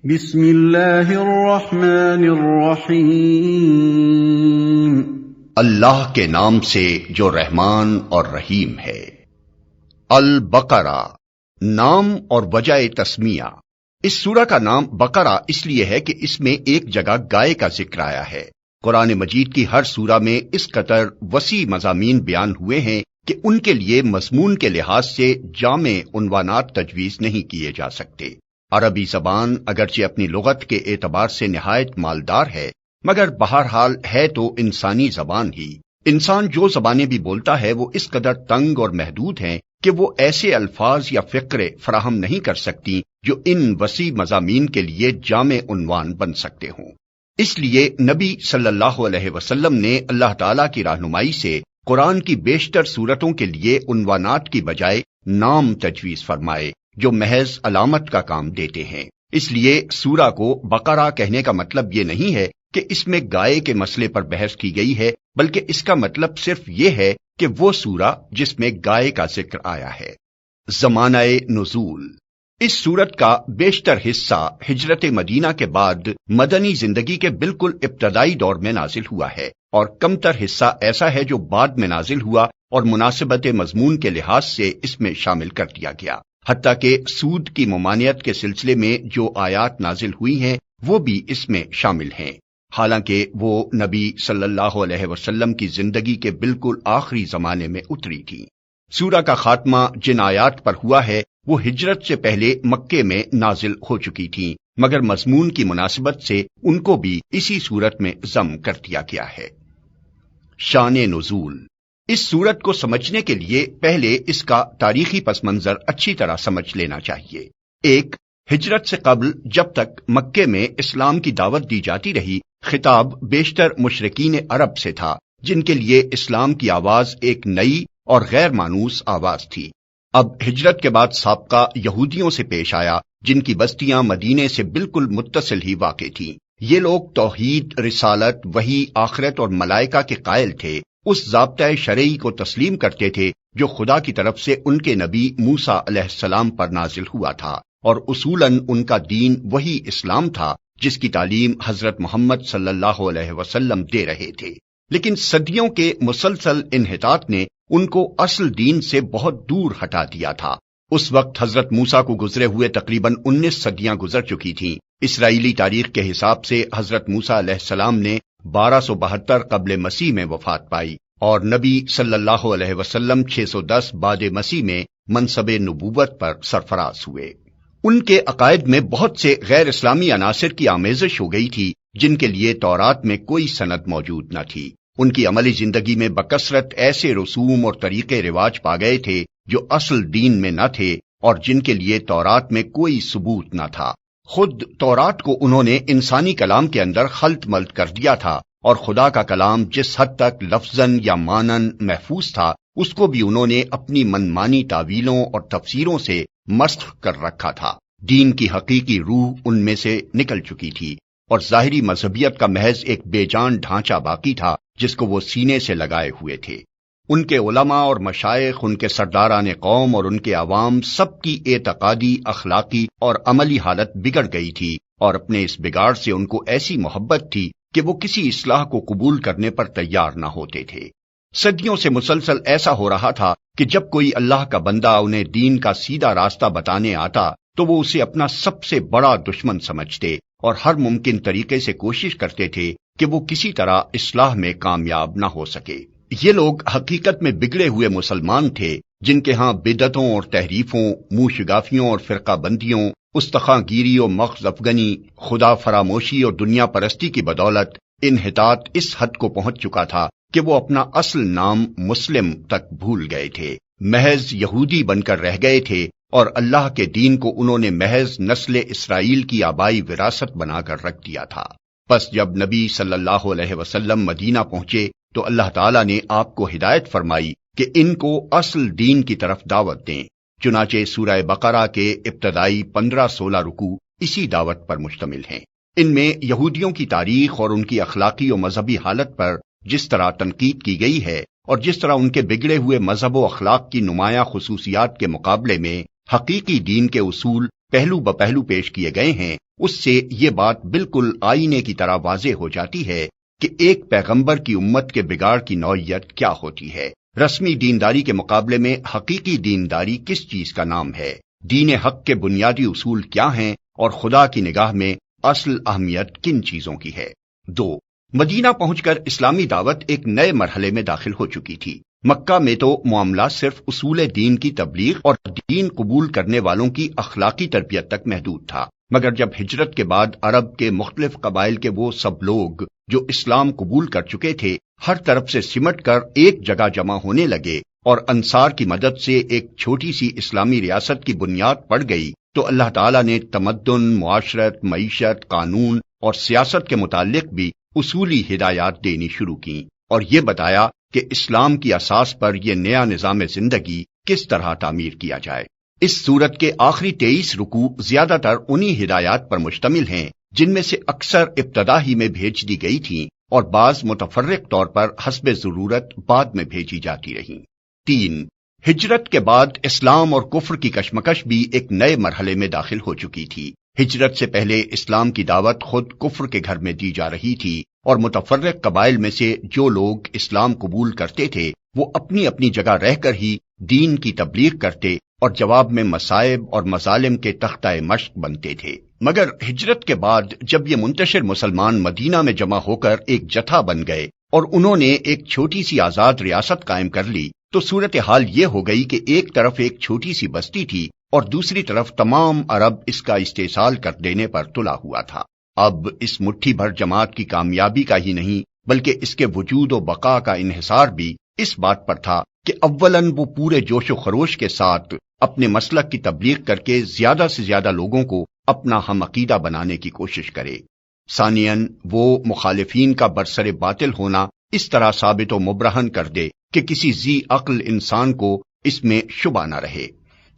بسم اللہ الرحمن الرحیم۔ اللہ کے نام سے جو رحمان اور رحیم ہے۔ البقرہ، نام اور وجہ تسمیہ۔ اس سورہ کا نام بقرہ اس لیے ہے کہ اس میں ایک جگہ گائے کا ذکر آیا ہے۔ قرآن مجید کی ہر سورہ میں اس قدر وسیع مضامین بیان ہوئے ہیں کہ ان کے لیے مضمون کے لحاظ سے جامع عنوانات تجویز نہیں کیے جا سکتے۔ عربی زبان اگرچہ اپنی لغت کے اعتبار سے نہایت مالدار ہے، مگر بہرحال ہے تو انسانی زبان ہی۔ انسان جو زبانیں بھی بولتا ہے وہ اس قدر تنگ اور محدود ہیں کہ وہ ایسے الفاظ یا فقرے فراہم نہیں کر سکتی جو ان وسیع مضامین کے لیے جامع عنوان بن سکتے ہوں۔ اس لیے نبی صلی اللہ علیہ وسلم نے اللہ تعالیٰ کی رہنمائی سے قرآن کی بیشتر صورتوں کے لیے عنوانات کی بجائے نام تجویز فرمائے جو محض علامت کا کام دیتے ہیں۔ اس لیے سورہ کو بقرہ کہنے کا مطلب یہ نہیں ہے کہ اس میں گائے کے مسئلے پر بحث کی گئی ہے، بلکہ اس کا مطلب صرف یہ ہے کہ وہ سورہ جس میں گائے کا ذکر آیا ہے۔ زمانہ نزول۔ اس سورت کا بیشتر حصہ ہجرت مدینہ کے بعد مدنی زندگی کے بالکل ابتدائی دور میں نازل ہوا ہے، اور کمتر حصہ ایسا ہے جو بعد میں نازل ہوا اور مناسبت مضمون کے لحاظ سے اس میں شامل کر دیا گیا۔ حتیٰ کہ سود کی ممانعت کے سلسلے میں جو آیات نازل ہوئی ہیں وہ بھی اس میں شامل ہیں، حالانکہ وہ نبی صلی اللہ علیہ وسلم کی زندگی کے بالکل آخری زمانے میں اتری تھی۔ سورہ کا خاتمہ جن آیات پر ہوا ہے وہ ہجرت سے پہلے مکے میں نازل ہو چکی تھیں، مگر مضمون کی مناسبت سے ان کو بھی اسی صورت میں ضم کر دیا گیا ہے۔ شان نزول۔ اس سورت کو سمجھنے کے لیے پہلے اس کا تاریخی پس منظر اچھی طرح سمجھ لینا چاہیے۔ ایک، ہجرت سے قبل جب تک مکے میں اسلام کی دعوت دی جاتی رہی، خطاب بیشتر مشرکین عرب سے تھا، جن کے لیے اسلام کی آواز ایک نئی اور غیر مانوس آواز تھی۔ اب ہجرت کے بعد سابقہ یہودیوں سے پیش آیا، جن کی بستیاں مدینے سے بالکل متصل ہی واقع تھیں۔ یہ لوگ توحید، رسالت، وحی، آخرت اور ملائکہ کے قائل تھے، اس ضابطۂ شرعی کو تسلیم کرتے تھے جو خدا کی طرف سے ان کے نبی موسیٰ علیہ السلام پر نازل ہوا تھا، اور اصولاً ان کا دین وہی اسلام تھا جس کی تعلیم حضرت محمد صلی اللہ علیہ وسلم دے رہے تھے۔ لیکن صدیوں کے مسلسل انحطاط نے ان کو اصل دین سے بہت دور ہٹا دیا تھا۔ اس وقت حضرت موسیٰ کو گزرے ہوئے تقریباً 19 صدیاں گزر چکی تھیں۔ اسرائیلی تاریخ کے حساب سے حضرت موسیٰ علیہ السلام نے 1272 قبل مسیح میں وفات پائی، اور نبی صلی اللہ علیہ وسلم 610 بعد مسیح میں منصب نبوت پر سرفراز ہوئے۔ ان کے عقائد میں بہت سے غیر اسلامی عناصر کی آمیزش ہو گئی تھی جن کے لیے تورات میں کوئی سند موجود نہ تھی۔ ان کی عملی زندگی میں بکثرت ایسے رسوم اور طریقے رواج پا گئے تھے جو اصل دین میں نہ تھے اور جن کے لیے تورات میں کوئی ثبوت نہ تھا۔ خود تورات کو انہوں نے انسانی کلام کے اندر خلط ملط کر دیا تھا، اور خدا کا کلام جس حد تک لفظاً یا معناً محفوظ تھا اس کو بھی انہوں نے اپنی منمانی تعویلوں اور تفسیروں سے مسخ کر رکھا تھا۔ دین کی حقیقی روح ان میں سے نکل چکی تھی، اور ظاہری مذہبیت کا محض ایک بے جان ڈھانچہ باقی تھا جس کو وہ سینے سے لگائے ہوئے تھے۔ ان کے علماء اور مشائخ، ان کے سرداران قوم اور ان کے عوام سب کی اعتقادی، اخلاقی اور عملی حالت بگڑ گئی تھی، اور اپنے اس بگاڑ سے ان کو ایسی محبت تھی کہ وہ کسی اصلاح کو قبول کرنے پر تیار نہ ہوتے تھے۔ صدیوں سے مسلسل ایسا ہو رہا تھا کہ جب کوئی اللہ کا بندہ انہیں دین کا سیدھا راستہ بتانے آتا تو وہ اسے اپنا سب سے بڑا دشمن سمجھتے اور ہر ممکن طریقے سے کوشش کرتے تھے کہ وہ کسی طرح اصلاح میں کامیاب نہ ہو سکے۔ یہ لوگ حقیقت میں بگڑے ہوئے مسلمان تھے جن کے ہاں بدعتوں اور تحریفوں، منہ شگافیوں اور فرقہ بندیوں، استخاں گیری اور مغز افغنی، خدا فراموشی اور دنیا پرستی کی بدولت انحطاط اس حد کو پہنچ چکا تھا کہ وہ اپنا اصل نام مسلم تک بھول گئے تھے، محض یہودی بن کر رہ گئے تھے، اور اللہ کے دین کو انہوں نے محض نسل اسرائیل کی آبائی وراثت بنا کر رکھ دیا تھا۔ پس جب نبی صلی اللہ علیہ وسلم مدینہ پہنچے تو اللہ تعالیٰ نے آپ کو ہدایت فرمائی کہ ان کو اصل دین کی طرف دعوت دیں۔ چنانچہ سورہ بقرہ کے ابتدائی 15-16 رکوع اسی دعوت پر مشتمل ہیں۔ ان میں یہودیوں کی تاریخ اور ان کی اخلاقی و مذہبی حالت پر جس طرح تنقید کی گئی ہے، اور جس طرح ان کے بگڑے ہوئے مذہب و اخلاق کی نمایاں خصوصیات کے مقابلے میں حقیقی دین کے اصول پہلو بپہلو پیش کیے گئے ہیں، اس سے یہ بات بالکل آئینے کی طرح واضح ہو جاتی ہے کہ ایک پیغمبر کی امت کے بگاڑ کی نوعیت کیا ہوتی ہے۔ رسمی دینداری کے مقابلے میں حقیقی دینداری کس چیز کا نام ہے، دین حق کے بنیادی اصول کیا ہیں، اور خدا کی نگاہ میں اصل اہمیت کن چیزوں کی ہے۔ 2. مدینہ پہنچ کر اسلامی دعوت ایک نئے مرحلے میں داخل ہو چکی تھی۔ مکہ میں تو معاملہ صرف اصول دین کی تبلیغ اور دین قبول کرنے والوں کی اخلاقی تربیت تک محدود تھا، مگر جب ہجرت کے بعد عرب کے مختلف قبائل کے وہ سب لوگ جو اسلام قبول کر چکے تھے ہر طرف سے سمٹ کر ایک جگہ جمع ہونے لگے اور انصار کی مدد سے ایک چھوٹی سی اسلامی ریاست کی بنیاد پڑ گئی، تو اللہ تعالیٰ نے تمدن، معاشرت، معیشت، قانون اور سیاست کے متعلق بھی اصولی ہدایات دینی شروع کی اور یہ بتایا کہ اسلام کی اساس پر یہ نیا نظام زندگی کس طرح تعمیر کیا جائے۔ اس سورت کے آخری 23 رکوع زیادہ تر انہی ہدایات پر مشتمل ہیں جن میں سے اکثر ابتدا ہی میں بھیج دی گئی تھیں اور بعض متفرق طور پر حسب ضرورت بعد میں بھیجی جاتی رہیں۔ 3. ہجرت کے بعد اسلام اور کفر کی کشمکش بھی ایک نئے مرحلے میں داخل ہو چکی تھی۔ ہجرت سے پہلے اسلام کی دعوت خود کفر کے گھر میں دی جا رہی تھی اور متفرق قبائل میں سے جو لوگ اسلام قبول کرتے تھے وہ اپنی اپنی جگہ رہ کر ہی دین کی تبلیغ کرتے اور جواب میں مصائب اور مظالم کے تختہ مشق بنتے تھے۔ مگر ہجرت کے بعد جب یہ منتشر مسلمان مدینہ میں جمع ہو کر ایک جتھا بن گئے اور انہوں نے ایک چھوٹی سی آزاد ریاست قائم کر لی تو صورتحال یہ ہو گئی کہ ایک طرف ایک چھوٹی سی بستی تھی اور دوسری طرف تمام عرب اس کا استحصال کر دینے پر تلا ہوا تھا۔ اب اس مٹھی بھر جماعت کی کامیابی کا ہی نہیں بلکہ اس کے وجود و بقا کا انحصار بھی اس بات پر تھا کہ اولاً وہ پورے جوش و خروش کے ساتھ اپنے مسلک کی تبلیغ کر کے زیادہ سے زیادہ لوگوں کو اپنا ہم عقیدہ بنانے کی کوشش کرے، ثانیاً وہ مخالفین کا برسر باطل ہونا اس طرح ثابت و مبرہن کر دے کہ کسی ذی عقل انسان کو اس میں شبہ نہ رہے،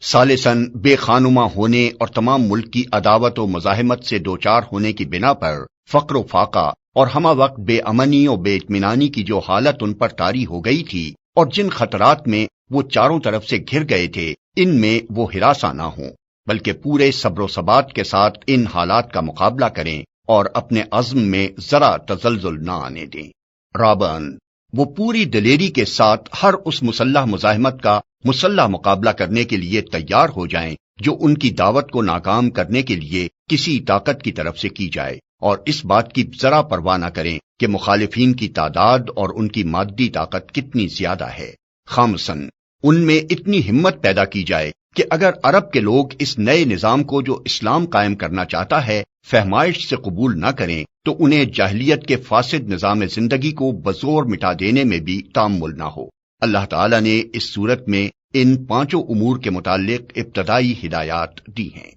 ثالثاً بے خانمہ ہونے اور تمام ملک کی عداوت و مزاحمت سے دوچار ہونے کی بنا پر فقر و فاقہ اور ہمہ وقت بے امنی اور بے اطمینانی کی جو حالت ان پر طاری ہو گئی تھی اور جن خطرات میں وہ چاروں طرف سے گھر گئے تھے ان میں وہ ہراساں نہ ہوں بلکہ پورے صبر و ثبات کے ساتھ ان حالات کا مقابلہ کریں اور اپنے عزم میں ذرا تزلزل نہ آنے دیں۔ رابعاً وہ پوری دلیری کے ساتھ ہر اس مسلح مزاحمت کا مسلح مقابلہ کرنے کے لیے تیار ہو جائیں جو ان کی دعوت کو ناکام کرنے کے لیے کسی طاقت کی طرف سے کی جائے، اور اس بات کی ذرا پرواہ نہ کریں کہ مخالفین کی تعداد اور ان کی مادی طاقت کتنی زیادہ ہے۔ خامساً ان میں اتنی ہمت پیدا کی جائے کہ اگر عرب کے لوگ اس نئے نظام کو جو اسلام قائم کرنا چاہتا ہے فہمائش سے قبول نہ کریں تو انہیں جاہلیت کے فاسد نظام زندگی کو بزور مٹا دینے میں بھی تامل نہ ہو۔ اللہ تعالیٰ نے اس صورت میں ان 5 امور کے متعلق ابتدائی ہدایات دی ہیں۔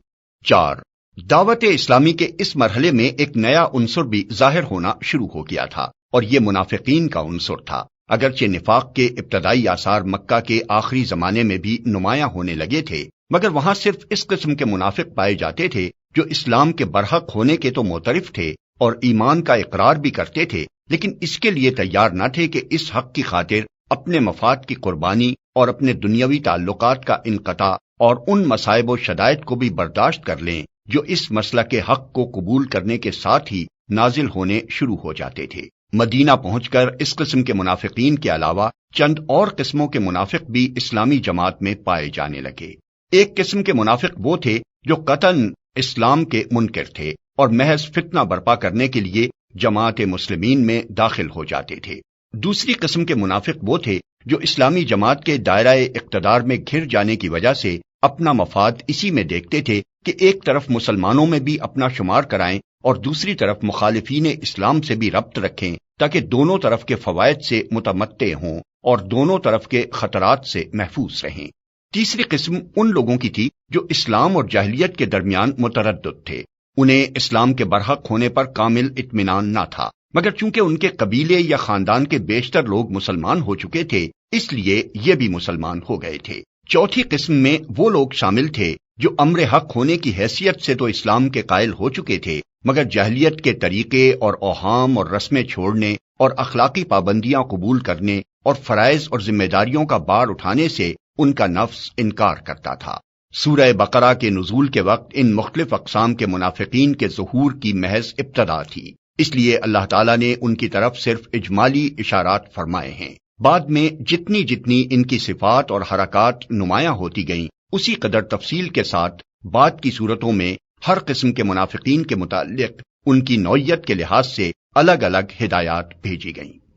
4. دعوت اسلامی کے اس مرحلے میں ایک نیا عنصر بھی ظاہر ہونا شروع ہو گیا تھا اور یہ منافقین کا عنصر تھا۔ اگرچہ نفاق کے ابتدائی آثار مکہ کے آخری زمانے میں بھی نمایاں ہونے لگے تھے مگر وہاں صرف اس قسم کے منافق پائے جاتے تھے جو اسلام کے برحق ہونے کے تو معترف تھے اور ایمان کا اقرار بھی کرتے تھے لیکن اس کے لیے تیار نہ تھے کہ اس حق کی خاطر اپنے مفاد کی قربانی اور اپنے دنیاوی تعلقات کا انقطاع اور ان مصائب و شدائد کو بھی برداشت کر لیں جو اس مسئلہ کے حق کو قبول کرنے کے ساتھ ہی نازل ہونے شروع ہو جاتے تھے۔ مدینہ پہنچ کر اس قسم کے منافقین کے علاوہ چند اور قسموں کے منافق بھی اسلامی جماعت میں پائے جانے لگے۔ ایک قسم کے منافق وہ تھے جو قطعاً اسلام کے منکر تھے اور محض فتنہ برپا کرنے کے لیے جماعت مسلمین میں داخل ہو جاتے تھے۔ دوسری قسم کے منافق وہ تھے جو اسلامی جماعت کے دائرہ اقتدار میں گھر جانے کی وجہ سے اپنا مفاد اسی میں دیکھتے تھے کہ ایک طرف مسلمانوں میں بھی اپنا شمار کرائیں اور دوسری طرف مخالفین اسلام سے بھی ربط رکھیں تاکہ دونوں طرف کے فوائد سے متمتع ہوں اور دونوں طرف کے خطرات سے محفوظ رہیں۔ تیسری قسم ان لوگوں کی تھی جو اسلام اور جاہلیت کے درمیان متردد تھے۔ انہیں اسلام کے برحق ہونے پر کامل اطمینان نہ تھا مگر چونکہ ان کے قبیلے یا خاندان کے بیشتر لوگ مسلمان ہو چکے تھے اس لیے یہ بھی مسلمان ہو گئے تھے۔ چوتھی قسم میں وہ لوگ شامل تھے جو امر حق ہونے کی حیثیت سے تو اسلام کے قائل ہو چکے تھے مگر جاہلیت کے طریقے اور اوہام اور رسمیں چھوڑنے اور اخلاقی پابندیاں قبول کرنے اور فرائض اور ذمہ داریوں کا بار اٹھانے سے ان کا نفس انکار کرتا تھا۔ سورہ بقرہ کے نزول کے وقت ان مختلف اقسام کے منافقین کے ظہور کی محض ابتدا تھی، اس لیے اللہ تعالیٰ نے ان کی طرف صرف اجمالی اشارات فرمائے ہیں۔ بعد میں جتنی جتنی ان کی صفات اور حرکات نمایاں ہوتی گئیں، اسی قدر تفصیل کے ساتھ بعد کی صورتوں میں ہر قسم کے منافقین کے متعلق ان کی نوعیت کے لحاظ سے الگ الگ ہدایات بھیجی گئیں۔